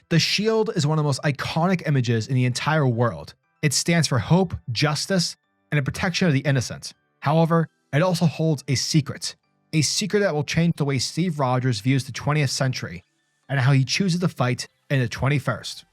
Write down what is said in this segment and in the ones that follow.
The shield is one of the most iconic images in the entire world. It stands for hope, justice, and the protection of the innocent. However, it also holds a secret that will change the way Steve Rogers views the 20th century and how he chooses to fight in the 21st.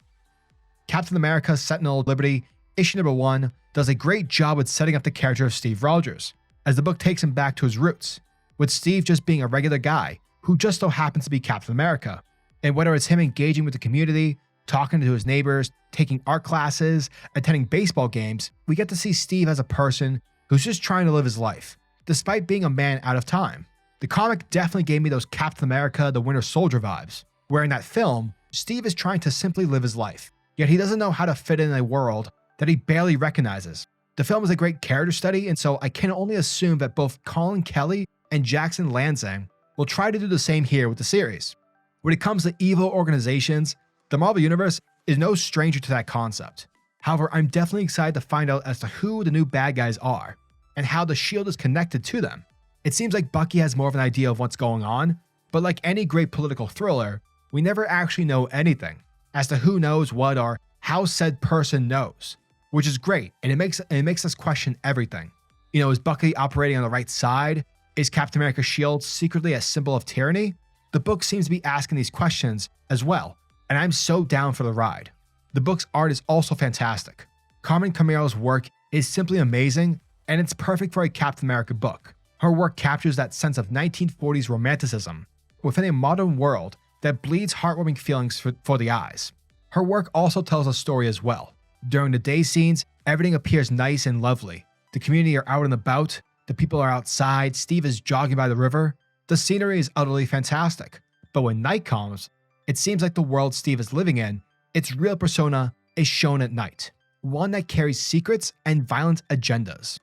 Captain America Sentinel of Liberty, issue number 1, does a great job with setting up the character of Steve Rogers, as the book takes him back to his roots, with Steve just being a regular guy who just so happens to be Captain America. And whether it's him engaging with the community, talking to his neighbors, taking art classes, attending baseball games, we get to see Steve as a person who's just trying to live his life, despite being a man out of time. The comic definitely gave me those Captain America the Winter Soldier vibes, where in that film, Steve is trying to simply live his life, yet he doesn't know how to fit in a world that he barely recognizes. The film is a great character study, and so I can only assume that both Collin Kelly and Jackson Lanzing will try to do the same here with the series. When it comes to evil organizations, the Marvel Universe is no stranger to that concept. However, I'm definitely excited to find out as to who the new bad guys are, and how the shield is connected to them. It seems like Bucky has more of an idea of what's going on, but like any great political thriller, we never actually know anything as to who knows what or how said person knows, which is great, and it makes us question everything. Is Bucky operating on the right side? Is Captain America's shield secretly a symbol of tyranny? The book seems to be asking these questions as well, and I'm so down for the ride. The book's art is also fantastic. Carmen Carnero's work is simply amazing, and it's perfect for a Captain America book. Her work captures that sense of 1940s romanticism within a modern world that bleeds heartwarming feelings for the eyes. Her work also tells a story as well. During the day scenes, everything appears nice and lovely. The community are out and about, the people are outside, Steve is jogging by the river. The scenery is utterly fantastic. But when night comes, it seems like the world Steve is living in, its real persona is shown at night. One that carries secrets and violent agendas.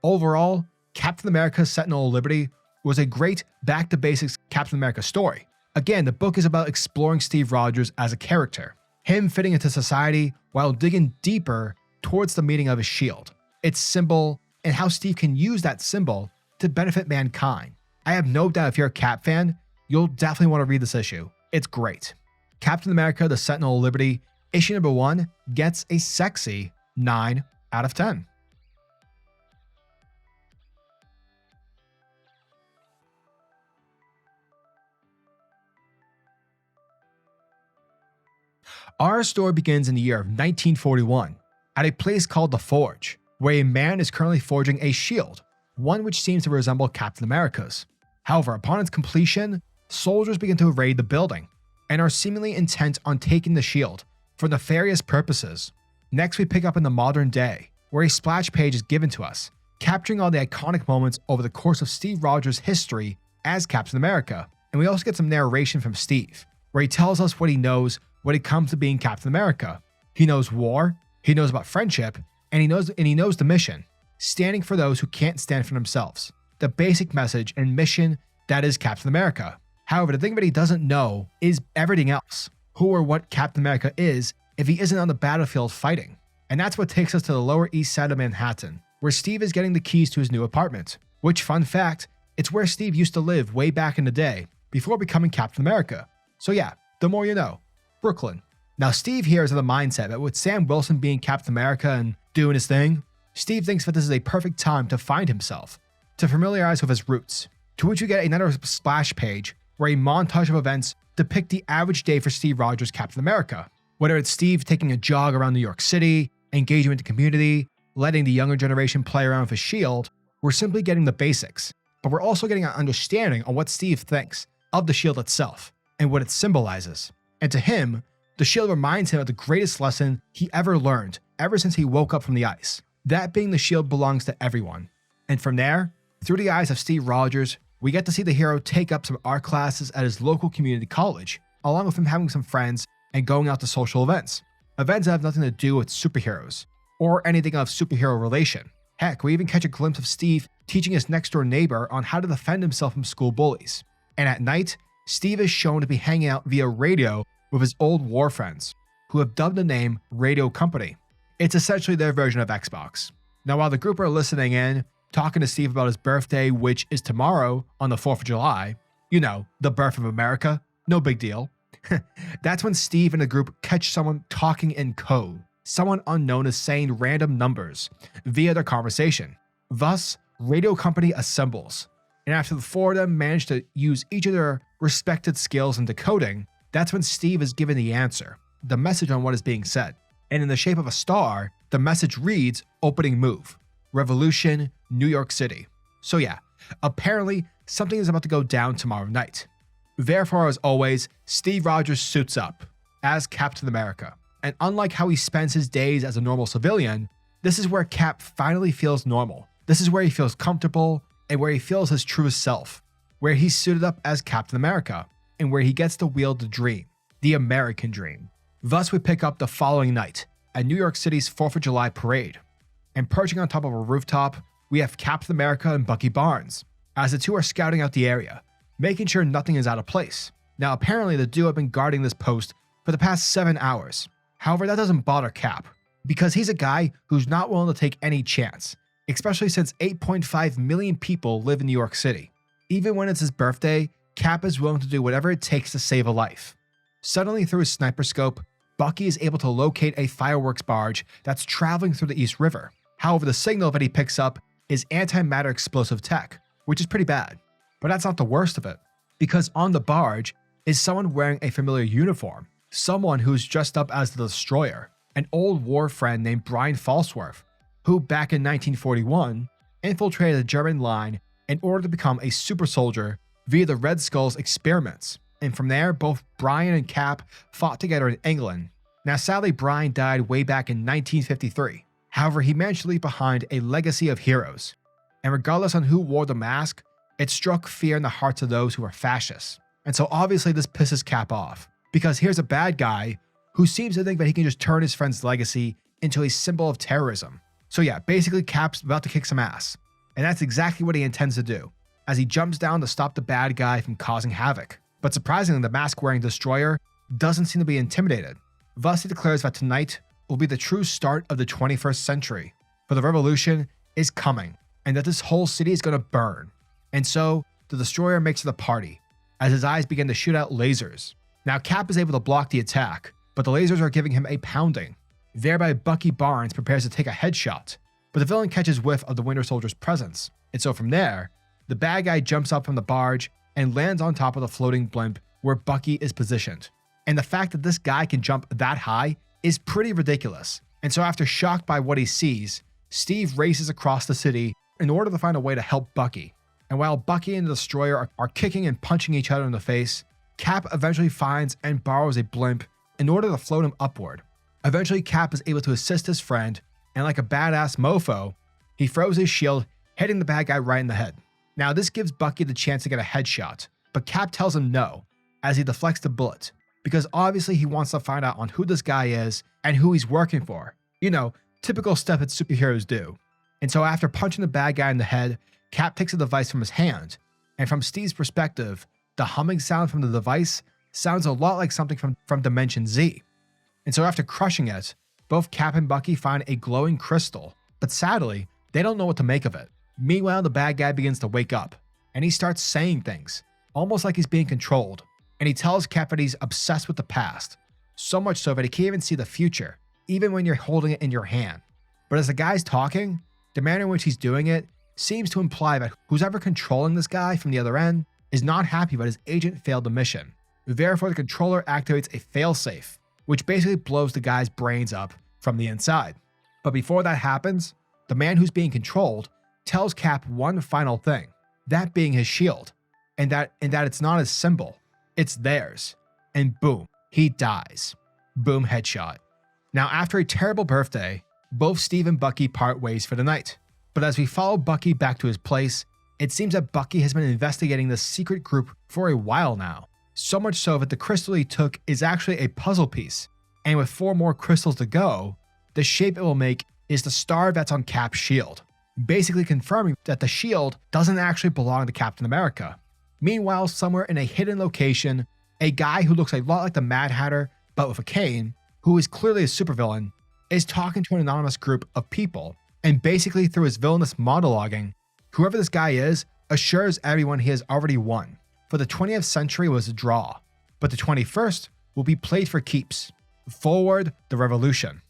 Overall, Captain America Sentinel of Liberty was a great back-to-basics Captain America story. Again, the book is about exploring Steve Rogers as a character, him fitting into society while digging deeper towards the meaning of his shield, its symbol, and how Steve can use that symbol to benefit mankind. I have no doubt if you're a Cap fan, you'll definitely want to read this issue. It's great. Captain America the Sentinel of Liberty, issue number 1, gets a sexy 9 out of 10. Our story begins in the year of 1941, at a place called The Forge, where a man is currently forging a shield, one which seems to resemble Captain America's. However, upon its completion, soldiers begin to raid the building, and are seemingly intent on taking the shield for nefarious purposes. Next, we pick up in the modern day, where a splash page is given to us, capturing all the iconic moments over the course of Steve Rogers' history as Captain America. And we also get some narration from Steve, where he tells us what he knows when it comes to being Captain America. He knows war, he knows about friendship, and he knows the mission, standing for those who can't stand for themselves. The basic message and mission that is Captain America. However, the thing that he doesn't know is everything else. Who or what Captain America is if he isn't on the battlefield fighting. And that's what takes us to the Lower East Side of Manhattan, where Steve is getting the keys to his new apartment. Which, fun fact, it's where Steve used to live way back in the day, before becoming Captain America. So yeah, the more you know. Brooklyn. Now Steve here is of the mindset that with Sam Wilson being Captain America and doing his thing, Steve thinks that this is a perfect time to find himself, to familiarize with his roots. To which we get another splash page where a montage of events depict the average day for Steve Rogers Captain America. Whether it's Steve taking a jog around New York City, engaging with the community, letting the younger generation play around with his shield, we're simply getting the basics, but we're also getting an understanding on what Steve thinks of the shield itself and what it symbolizes. And to him, the shield reminds him of the greatest lesson he ever learned ever since he woke up from the ice. That being the shield belongs to everyone. And from there, through the eyes of Steve Rogers, we get to see the hero take up some art classes at his local community college, along with him having some friends and going out to social events. Events that have nothing to do with superheroes, or anything of superhero relation. Heck, we even catch a glimpse of Steve teaching his next door neighbor on how to defend himself from school bullies. And at night, Steve is shown to be hanging out via radio with his old war friends, who have dubbed the name Radio Company. It's essentially their version of Xbox. Now while the group are listening in, talking to Steve about his birthday, which is tomorrow on the 4th of July, you know, the birth of America, no big deal, That's when Steve and the group catch someone talking in code. Someone unknown is saying random numbers via their conversation. Thus, Radio Company assembles. And after the four of them manage to use each of their respected skills in decoding, that's when Steve is given the answer, the message on what is being said. And in the shape of a star, the message reads, opening move, Revolution, New York City. So yeah, apparently something is about to go down tomorrow night. Therefore, as always, Steve Rogers suits up as Captain America. And unlike how he spends his days as a normal civilian, this is where Cap finally feels normal. This is where he feels comfortable and where he feels his truest self, where he's suited up as Captain America and where he gets to wield the dream, the American dream. Thus, we pick up the following night at New York City's 4th of July parade. And perching on top of a rooftop, we have Captain America and Bucky Barnes, as the two are scouting out the area, making sure nothing is out of place. Now, apparently the duo have been guarding this post for the past 7 hours. However, that doesn't bother Cap, because he's a guy who's not willing to take any chance, especially since 8.5 million people live in New York City. Even when it's his birthday, Cap is willing to do whatever it takes to save a life. Suddenly, through his sniper scope, Bucky is able to locate a fireworks barge that's traveling through the East River. However, the signal that he picks up is antimatter explosive tech, which is pretty bad. But that's not the worst of it, because on the barge is someone wearing a familiar uniform, someone who's dressed up as the Destroyer, an old war friend named Brian Falsworth, who back in 1941 infiltrated the German line in order to become a super soldier via the Red Skull's experiments. And from there, both Brian and Cap fought together in England. Now, sadly, Brian died way back in 1953. However, he managed to leave behind a legacy of heroes. And regardless on who wore the mask, it struck fear in the hearts of those who were fascists. And so obviously this pisses Cap off, because here's a bad guy who seems to think that he can just turn his friend's legacy into a symbol of terrorism. So yeah, basically Cap's about to kick some ass. And that's exactly what he intends to do, as he jumps down to stop the bad guy from causing havoc. But surprisingly, the mask-wearing Destroyer doesn't seem to be intimidated. Thus, he declares that tonight will be the true start of the 21st century, for the revolution is coming, and that this whole city is going to burn. And so, the Destroyer makes it a party, as his eyes begin to shoot out lasers. Now, Cap is able to block the attack, but the lasers are giving him a pounding. Thereby, Bucky Barnes prepares to take a headshot, but the villain catches whiff of the Winter Soldier's presence. And so from there, the bad guy jumps up from the barge and lands on top of the floating blimp where Bucky is positioned. And the fact that this guy can jump that high is pretty ridiculous. And so after shocked by what he sees, Steve races across the city in order to find a way to help Bucky. And while Bucky and the Destroyer are kicking and punching each other in the face, Cap eventually finds and borrows a blimp in order to float him upward. Eventually, Cap is able to assist his friend, and like a badass mofo, he throws his shield, hitting the bad guy right in the head. Now, this gives Bucky the chance to get a headshot, but Cap tells him no, as he deflects the bullet, because obviously he wants to find out on who this guy is and who he's working for. You know, typical stuff that superheroes do. And so after punching the bad guy in the head, Cap takes the device from his hand, and from Steve's perspective, the humming sound from the device sounds a lot like something from Dimension Z. And so after crushing it, both Cap and Bucky find a glowing crystal, but sadly, they don't know what to make of it. Meanwhile, the bad guy begins to wake up, and he starts saying things, almost like he's being controlled, and he tells Cap that he's obsessed with the past, so much so that he can't even see the future, even when you're holding it in your hand. But as the guy's talking, the manner in which he's doing it seems to imply that who's ever controlling this guy from the other end is not happy that his agent failed the mission. Therefore, the controller activates a failsafe, which basically blows the guy's brains up from the inside. But before that happens, the man who's being controlled tells Cap one final thing, that being his shield, and that it's not his symbol, it's theirs. And boom, he dies. Boom, headshot. Now, after a terrible birthday, both Steve and Bucky part ways for the night. But as we follow Bucky back to his place, it seems that Bucky has been investigating this secret group for a while now. So much so that the crystal he took is actually a puzzle piece. And with 4 more crystals to go, the shape it will make is the star that's on Cap's shield, basically confirming that the shield doesn't actually belong to Captain America. Meanwhile, somewhere in a hidden location, a guy who looks a lot like the Mad Hatter, but with a cane, who is clearly a supervillain, is talking to an anonymous group of people, and basically through his villainous monologuing, whoever this guy is assures everyone he has already won. For the 20th century was a draw, but the 21st will be played for keeps. Forward the revolution.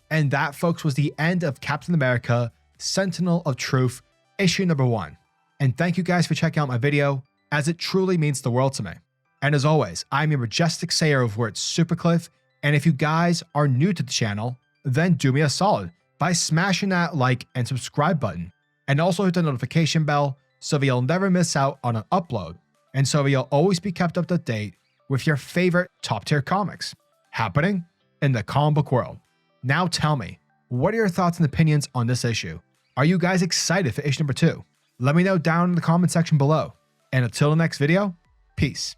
And that, folks, was the end of Captain America Sentinel of Truth issue number 1. And thank you guys for checking out my video, as it truly means the world to me. And as always, I'm your majestic sayer of words, SuperCliff, and if you guys are new to the channel, then do me a solid by smashing that like and subscribe button, and also hit the notification bell so that you'll never miss out on an upload, and so that you'll always be kept up to date with your favorite top tier comics happening in the comic book world. Now tell me, what are your thoughts and opinions on this issue? Are you guys excited for issue number 2? Let me know down in the comment section below. And until the next video, peace.